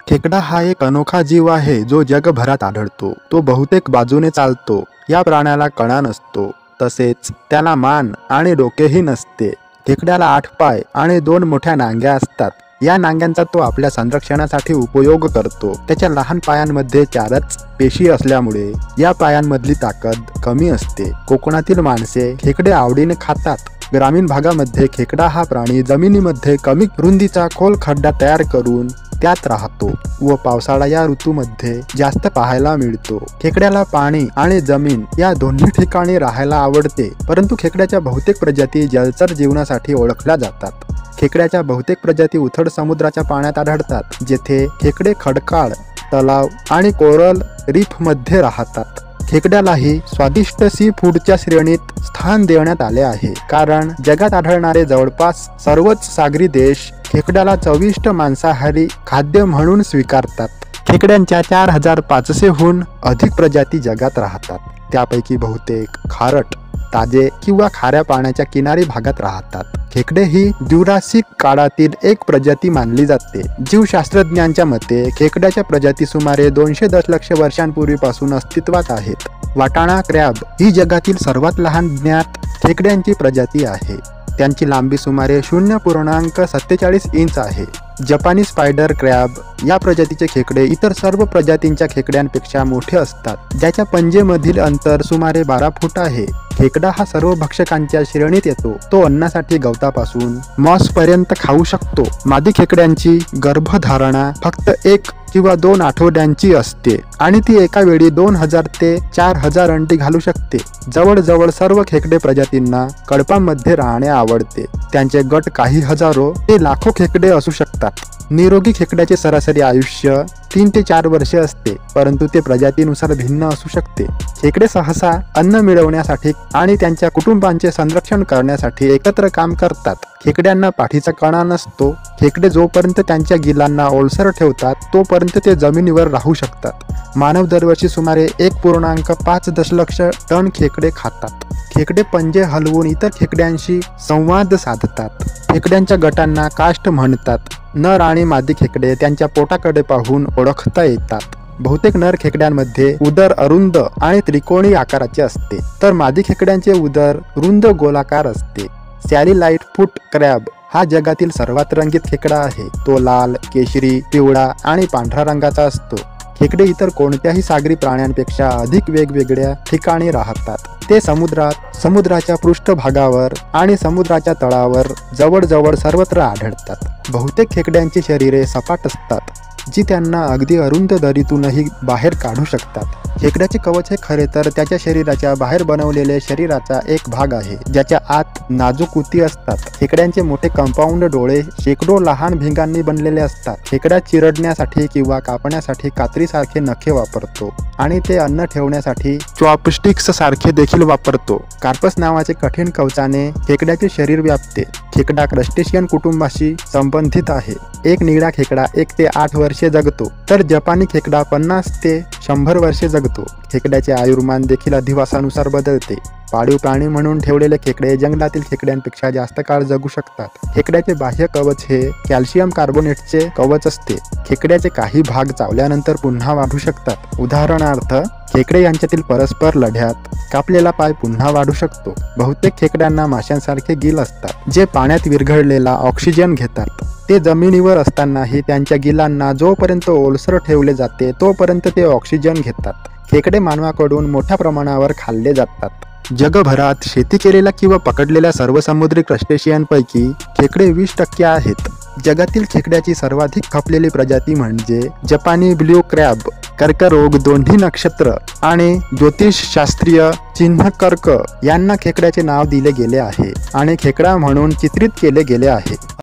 खेकडा हा एक अनोखा जीव आहे जो जगभरात आढळतो। तो बहुतेक बाजूने चालतो। या प्राण्याला कणा नसतो, तसेच त्याला मान आणि डोकेही नसते। खेकड्याला 8 पाय आणि 2 मोठ्या नांग्या असतात। या नांग्यांचा तो आपल्या संरक्षणासाठी उपयोग करतो। त्याच्या लहान पायांमध्ये 4च पेशी असल्यामुळे या पायांमधली ताकद कमी असते। कोकणातील माणसे खेकडे आवडीने खातात। ग्रामीण भागामध्ये खेकडा हा प्राणी जमिनीमध्ये कमी रुंदीचा खोल खड्डा तयार करून त्यात राहतो व पावसाळा या ऋतूमध्ये जास्त पाहायला मिळतो। खेकड्याला पाणी आणि जमीन या दोन्ही ठिकाणी राहायला आवडते, परंतु खेकड्याच्या बहुतेक प्रजाती जलचर जीवनासाठी ओळखल्या जातात। खेकड्याच्या बहुतेक प्रजाती उथळ समुद्राच्या पाण्यात आढळतात, जेथे खेकडे खडकाळ, तलाव आणि कोरल रीफ मध्ये राहतात। खेकड्यालाही स्वादिष्ट सी फूडच्या श्रेणीत स्थान देण्यात आले आहे, कारण जगात आढळणारे जवळपास सर्वच सागरी देश खेकड्याला चविष्ट मांसाहारी खाद्य म्हणून स्वीकारतात। खेकड्यांच्या 4500हून अधिक प्रजाती जगात राहतात। त्यापैकी बहुतेक खारट, ताजे किंवा खाऱ्या पाण्याच्या किनारी भागात राहतात। खेकडे ही ज्युरासिक काळातील एक प्रजाती मानली जाते। जीवशास्त्रज्ञांच्या मते खेकड्याच्या प्रजाती सुमारे 200 दशलक्ष वर्षांपूर्वीपासून अस्तित्वात आहेत। वाटाणा क्रॅब ही जगातील सर्वात लहान ज्ञात खेकड्यांची प्रजाती आहे। त्यांची लांबी सुमारे 0.47 इंच आहे। जपानी स्पायडर क्रॅब या प्रजातीचे खेकडे इतर सर्व प्रजातींच्या खेकड्यांपेक्षा मोठे असतात, ज्याच्या पंजेमधील अंतर सुमारे 12 फूट आहे। खेकडा हा सर्व भक्षकांच्या श्रेणीत येतो। तो अन्नासाठी गवतापासून मॉस पर्यंत खाऊ शकतो। मादी खेकड्यांची गर्भधारणा फक्त 1 किंवा 2 आठवड्यांची असते आणि ती एका वेळी 2000 ते 4000 अंडी घालू शकते। जवळजवळ सर्व खेकडे प्रजातींना कळपामध्ये राहणे आवडते। त्यांचे गट काही हजारो ते लाखो खेकडे असू शकतात। निरोगी खेकड्याचे सरासरी आयुष्य 3 ते 4 वर्षे असते, परंतु ते प्रजातीनुसार भिन्न असू शकते। खेकडे सहसा अन्न मिळवण्यासाठी आणि त्यांच्या कुटुंबांचे संरक्षण करण्यासाठी एकत्र काम करतात। खेकड्यांना पाठीचा कणा नसतो। खेकडे जोपर्यंत त्यांच्या गिलांना ओलसर ठेवतात तोपर्यंत ते जमिनीवर राहू शकतात। मानव दरवर्षी सुमारे 1.5 दशलक्ष टन खेकडे खातात। खेकडे पंजे हलवून इतर खेकड्यांशी संवाद साधतात। खेकड्यांच्या गटांना कास्ट म्हणतात। नर आणि मादी खेकडे त्यांच्या पोटाकडे पाहून ओळखता येतात। बहुतेक नर खेकड्यांमध्ये उदर अरुंद आणि त्रिकोणी आकाराचे असते, तर मादी खेकड्यांचे उदर रुंद गोलाकार असते। सॅली लाईट फूट क्रॅब हा जगातील सर्वात रंगीत खेकडा आहे। तो लाल, केशरी, पिवळा आणि पांढरा रंगाचा असतो। खेकडे इतर कोणत्याही सागरी प्राण्यांपेक्षा अधिक वेगवेगळ्या ठिकाणी राहतात। ते समुद्रात, समुद्राच्या पृष्ठभागावर आणि समुद्राच्या तळावर जवळजवळ सर्वत्र आढळतात। बहुतेक खेकड्यांची शरीरे सपाट असतात, जी त्यांना अगदी अरुंद दरीतूनही बाहेर काढू शकतात। खेकड्याचे कवच हे खरे तर त्याच्या शरीराच्या बाहेर बनवलेले शरीराचा एक भाग आहे, ज्याच्या आत नाजूक उती असतात। खेकड्यांचे मोठे कंपाऊंड डोळे शेकडो लहान भिंगांनी बनलेले असतात। खेकडा चिरडण्यासाठी किंवा कापण्यासाठी कात्रीसारखे नखे वापरतो आणि ते अन्न ठेवण्यासाठी चॉपस्टिक्स सारखे देखील वापरतो। कार्पस नावाचे कठीण कवचाने खेकड्याचे शरीर व्यापते। खेकडा क्रस्टेशियन कुटुंबाशी संबंधित आहे। एक निळा खेकडा 1 ते 8 वर्षे जगतो, तर जपानी खेकडा 50 ते 100 वर्षे जगतो। खेकड्याचे आयुर्मान देखील अधिवासानुसार बदलते। पाळीव प्राणी म्हणून ठेवलेले खेकडे जंगलातील खेकड्यांपेक्षा जास्त काळ जगू शकतात। खेकड्याचे बाह्य कवच हे कॅल्शियम कार्बोनेटचे कवच असते। खेकड्याचे काही भाग चावल्यानंतर पुन्हा वाढू शकतात। उदाहरणार्थ, खेकडे यांच्यातील परस्पर लढ्यात कापलेला पाय पुन्हा वाढू शकतो। बहुतेक खेकड्यांना माशांसारखे गिल असतात, जे पाण्यात विरघळलेला ऑक्सिजन घेतात। ते जमिनीवर असतानाही त्यांच्या गिलांना जोपर्यंत ओलसर ठेवले जाते तोपर्यंत ते ऑक्सिजन घेतात। खेकडे मानवाकडून मोठ्या प्रमाणावर खाल्ले जातात। जगभरात शेती केलेल्या किंवा पकडलेल्या सर्व समुद्री क्रस्टेशियनपैकी खेकडे 20% आहेत। जगातील खेकड्याची सर्वाधिक खपलेली प्रजाती म्हणजे जपानी ब्ल्यू क्रॅब। कर्करोग, दोन्ही नक्षत्र आणि ज्योतिषशास्त्रीय चिन्ह कर्क यांना खेकड्याचे नाव दिले गेले आहे आणि खेकडा म्हणून चित्रित केले गेले आहे।